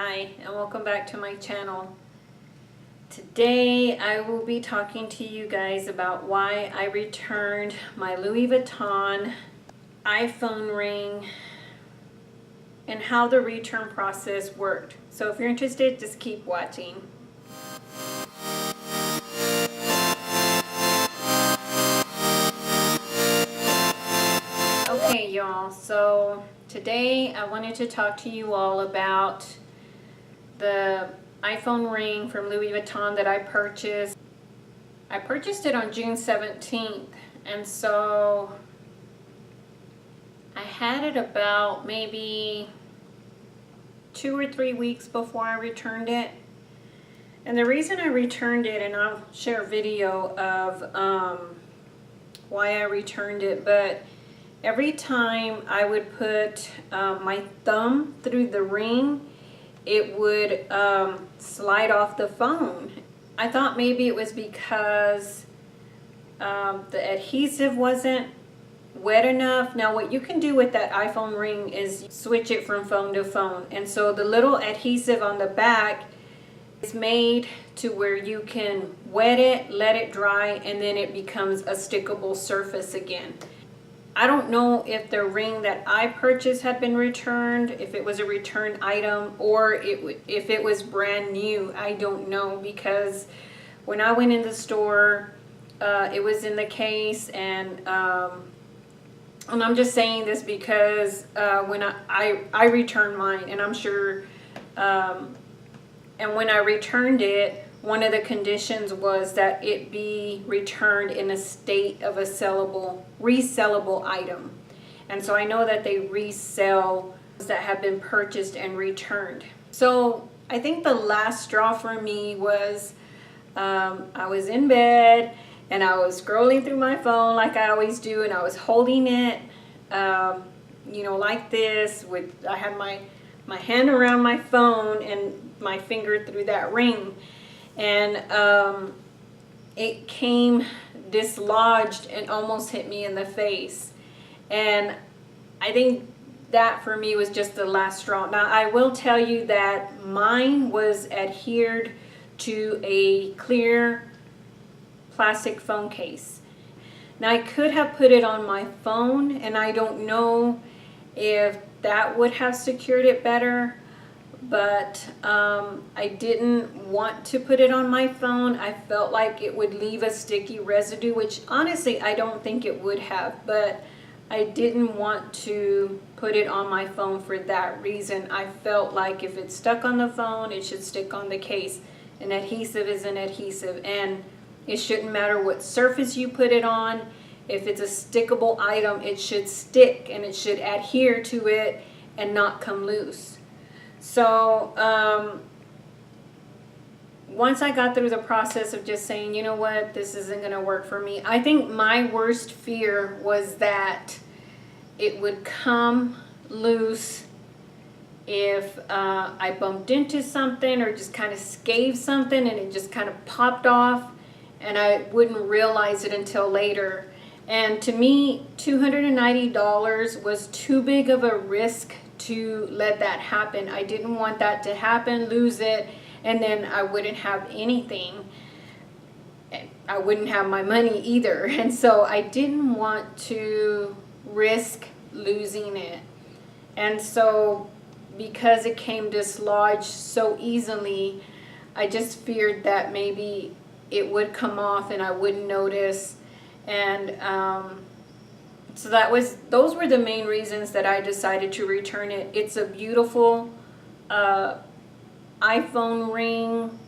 Hi, and welcome back to my channel. Today I will be talking to you guys about why I returned my Louis Vuitton iPhone ring and how the return process worked. So if you're interested, just keep watching. Okay, y'all, so today I wanted to talk to you all about the iPhone ring from Louis Vuitton that I purchased. I purchased it on June 17th, and so I had it about maybe 2 or 3 weeks before I returned it. And the reason I returned it, and I'll share a video of why I returned it, but every time I would put my thumb through the ring, it would slide off the phone. I thought maybe it was because the adhesive wasn't wet enough. Now what you can do with that iPhone ring is switch it from phone to phone. And so the little adhesive on the back is made to where you can wet it, let it dry, and then it becomes a stickable surface again. I don't know if the ring that I purchased had been returned, if it was a returned item, or if it was brand new. I don't know, because when I went in the store, it was in the case, and I'm just saying this because when I returned mine, and I'm sure, and when I returned it, one of the conditions was that it be returned in a state of a resellable item. And so I know that they resell that have been purchased and returned. So I think the last straw for me was I was in bed and I was scrolling through my phone like I always do, and I was holding it, you know, like this. I had my hand around my phone and my finger through that ring. And it came dislodged and almost hit me in the face. And I think that for me was just the last straw. Now I will tell you that mine was adhered to a clear plastic phone case. Now I could have put it on my phone, and I don't know if that would have secured it better. But I didn't want to put it on my phone. I felt like it would leave a sticky residue, which honestly I don't think it would have, but I didn't want to put it on my phone for that reason. I felt like if it's stuck on the phone, it should stick on the case. An adhesive is an adhesive, and it shouldn't matter what surface you put it on. If it's a stickable item, it should stick and it should adhere to it and not come loose. So once I got through the process of just saying, you know what, this isn't going to work for me, I think my worst fear was that it would come loose if I bumped into something or just kind of scathed something and it just kind of popped off, and I wouldn't realize it until later. And to me, $290 was too big of a risk to let that happen. I didn't want that to happen, lose it, and then I wouldn't have anything. I wouldn't have my money either. And so I didn't want to risk losing it. And so because it came dislodged so easily, I just feared that maybe it would come off and I wouldn't notice. And so those were the main reasons that I decided to return it. It's a beautiful iPhone ring,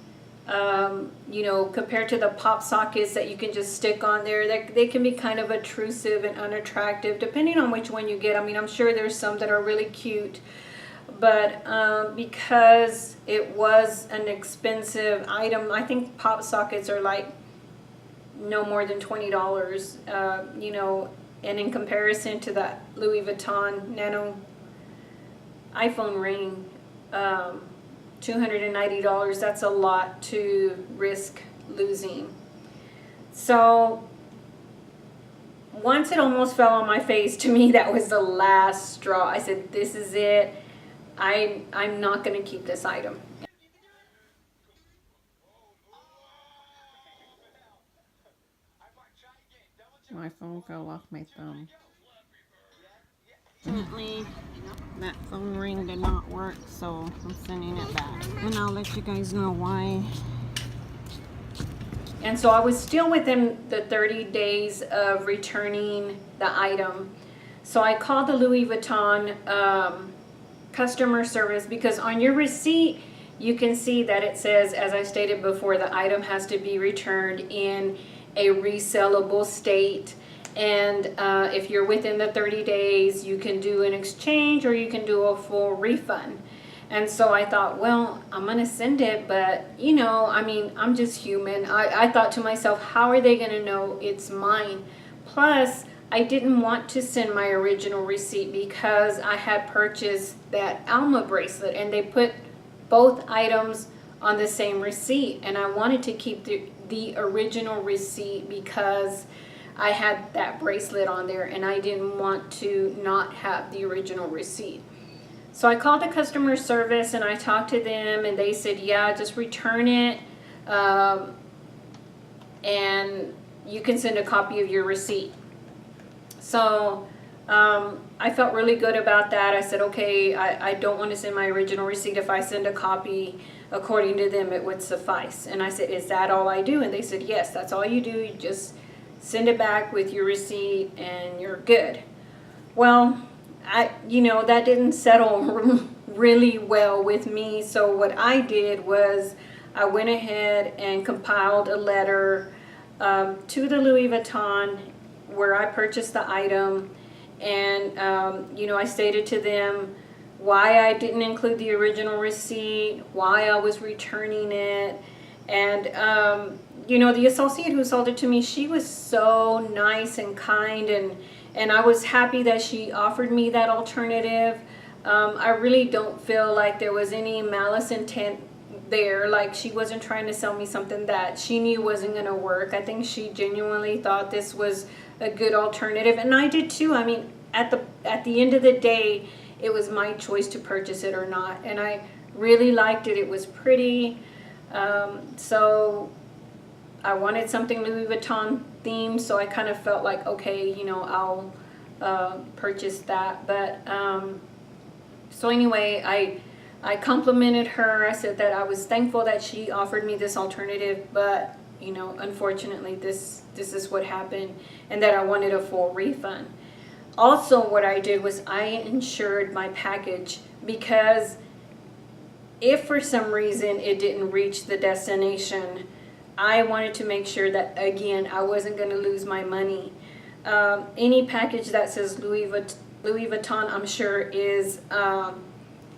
you know, compared to the pop sockets that you can just stick on there. They can be kind of intrusive and unattractive depending on which one you get. I mean, I'm sure there's some that are really cute, but because it was an expensive item, I think pop sockets are like no more than $20, you know. And in comparison to that Louis Vuitton Nano iPhone ring, $290, that's a lot to risk losing. So once it almost fell on my face, to me that was the last straw. I said, this is it. I'm not going to keep this item. My phone fell off my thumb. Fortunately, that phone ring did not work, so I'm sending it back. And I'll let you guys know why. And so I was still within the 30 days of returning the item. So I called the Louis Vuitton customer service, because on your receipt, you can see that it says, as I stated before, the item has to be returned in a resellable state. And if you're within the 30 days, you can do an exchange or you can do a full refund. And so I thought, well, I'm going to send it, but, you know, I mean, I'm just human. I thought to myself, how are they going to know it's mine? Plus, I didn't want to send my original receipt because I had purchased that Alma bracelet, and they put both items on the same receipt. And I wanted to keep the original receipt because I had that bracelet on there, and I didn't want to not have the original receipt. So I called the customer service and I talked to them, and they said, yeah, just return it, and you can send a copy of your receipt. So I felt really good about that. I said, okay, I don't want to send my original receipt. If I send a copy, according to them, it would suffice. And I said, is that all I do? And they said, yes, that's all you do. You just send it back with your receipt and you're good. Well, that didn't settle really well with me. So what I did was I went ahead and compiled a letter to the Louis Vuitton where I purchased the item. And, I stated to them why I didn't include the original receipt, why I was returning it. And, the associate who sold it to me, she was so nice and kind, and I was happy that she offered me that alternative. I really don't feel like there was any malice intent there. Like, she wasn't trying to sell me something that she knew wasn't going to work. I think she genuinely thought this was a good alternative, and I did too. I mean, at the end of the day, it was my choice to purchase it or not, and I really liked it. It was pretty. So I wanted something Louis Vuitton themed, so I kind of felt like, okay, I'll purchase that. But so anyway, I complimented her. I said that I was thankful that she offered me this alternative, but unfortunately this is what happened, and that I wanted a full refund. Also, what I did was I insured my package, because if for some reason it didn't reach the destination, I wanted to make sure that, again, I wasn't going to lose my money. Any package that says Louis Vuitton, I'm sure, is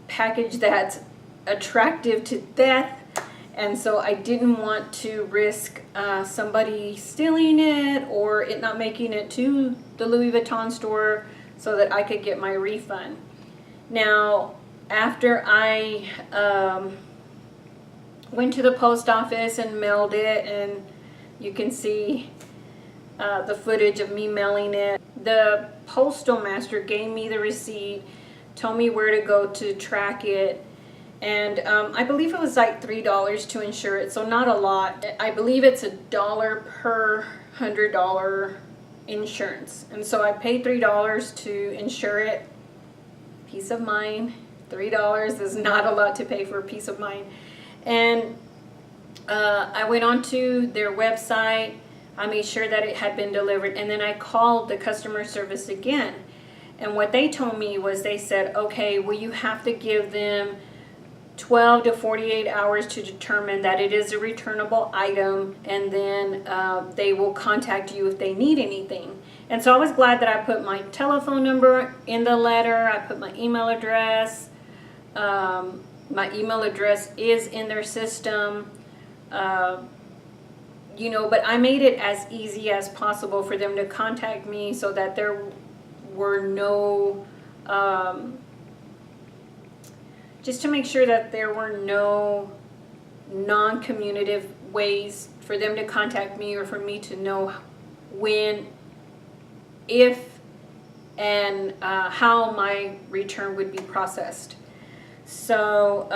package that's attractive to death. And so I didn't want to risk somebody stealing it or it not making it to the Louis Vuitton store so that I could get my refund. Now, after I went to the post office and mailed it, and you can see the footage of me mailing it, the postal master gave me the receipt, told me where to go to track it, and I believe it was like $3 to insure it, so not a lot. I believe it's $1 per $100 insurance, and so I paid $3 to insure it. Peace of mind. $3 is not a lot to pay for peace of mind. And I went onto their website. I made sure that it had been delivered, and then I called the customer service again. And what they told me was, they said, okay, well, you have to give them 12 to 48 hours to determine that it is a returnable item, and then they will contact you if they need anything. And so I was glad that I put my telephone number in the letter. I put my email address. My email address is in their system. But I made it as easy as possible for them to contact me, so that there were no just to make sure that there were no non-communicative ways for them to contact me, or for me to know when, if, and how my return would be processed. So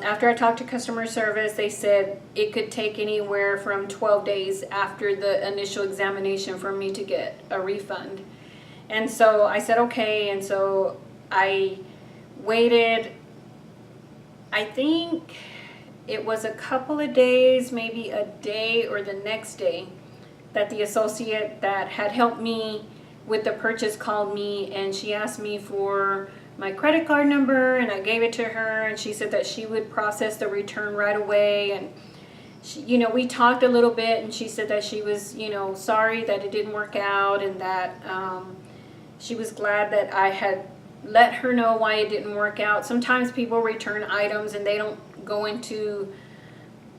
after I talked to customer service, they said it could take anywhere from 12 days after the initial examination for me to get a refund. And so I said, okay. And so I waited, I think it was a couple of days, maybe a day or the next day, that the associate that had helped me with the purchase called me, and she asked me for my credit card number, and I gave it to her, and she said that she would process the return right away. And she, we talked a little bit, and she said that she was, sorry that it didn't work out, and that she was glad that I had let her know why it didn't work out. Sometimes people return items and they don't go into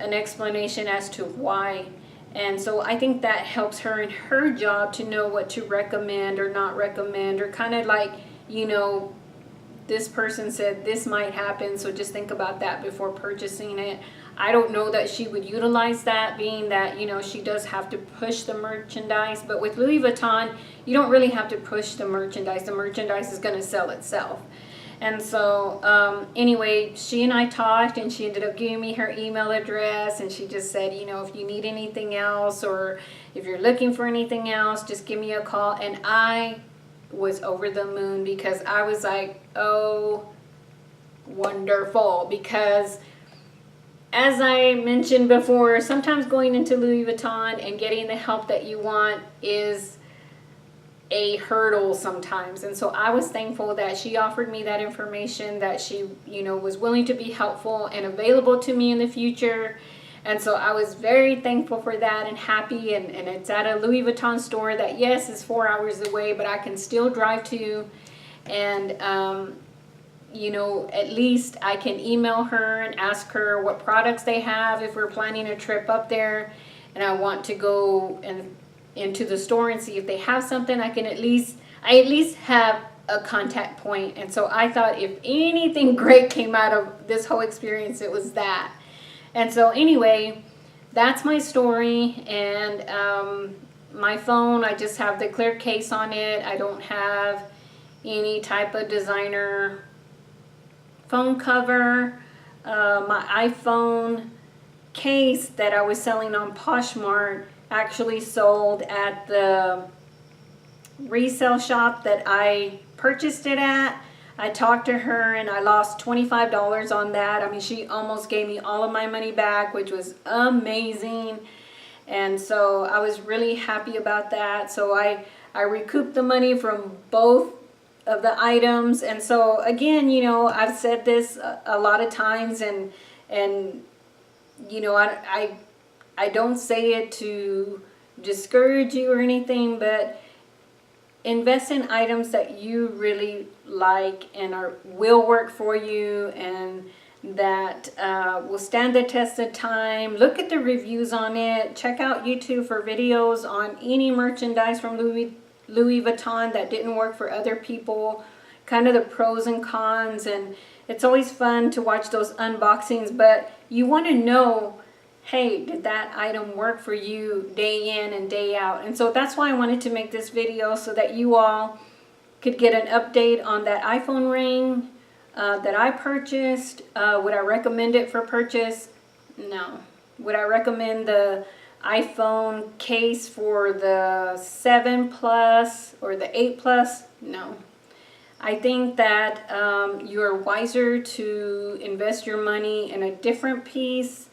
an explanation as to why. And so I think that helps her in her job to know what to recommend or not recommend, or kind of like, this person said this might happen, so just think about that before purchasing it. I don't know that she would utilize that, being that, she does have to push the merchandise. But with Louis Vuitton, you don't really have to push the merchandise. The merchandise is going to sell itself. And so anyway, she and I talked, and she ended up giving me her email address, and she just said, if you need anything else, or if you're looking for anything else, just give me a call. And I was over the moon, because I was like, oh, wonderful. Because as I mentioned before, sometimes going into Louis Vuitton and getting the help that you want is a hurdle sometimes. And so I was thankful that she offered me that information, that she, was willing to be helpful and available to me in the future. And so I was very thankful for that and happy. And it's at a Louis Vuitton store that, yes, is 4 hours away, but I can still drive to. And, at least I can email her and ask her what products they have if we're planning a trip up there. And I want to go into the store and see if they have something. I at least have a contact point. And so I thought if anything great came out of this whole experience, it was that. And so anyway, that's my story. And my phone, I just have the clear case on it. I don't have any type of designer phone cover. My iPhone case that I was selling on Poshmark actually sold at the resale shop that I purchased it at. I talked to her and I lost $25 on that. I mean, she almost gave me all of my money back, which was amazing. And so I was really happy about that. So I recouped the money from both of the items. And so again, I've said this a lot of times, and I don't say it to discourage you or anything, but invest in items that you really like and will work for you, and that will stand the test of time. Look at the reviews on it. Check out YouTube for videos on any merchandise from Louis Vuitton that didn't work for other people, kind of the pros and cons. And it's always fun to watch those unboxings, but you want to know, hey, did that item work for you day in and day out? And so that's why I wanted to make this video, so that you all could get an update on that iPhone ring that I purchased. Would I recommend it for purchase? No. Would I recommend the iPhone case for the 7 Plus or the 8 Plus? No. I think that you're wiser to invest your money in a different piece,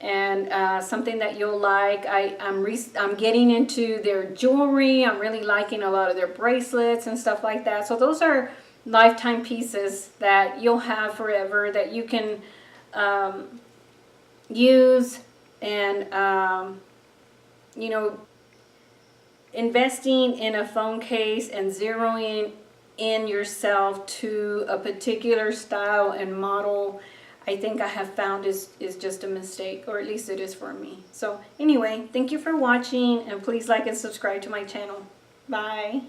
and something that you'll like. I'm getting into their jewelry. I'm really liking a lot of their bracelets and stuff like that. So those are lifetime pieces that you'll have forever, that you can use. And investing in a phone case and zeroing in yourself to a particular style and model, I think I have found is just a mistake, or at least it is for me. So anyway, thank you for watching, and please like and subscribe to my channel. Bye.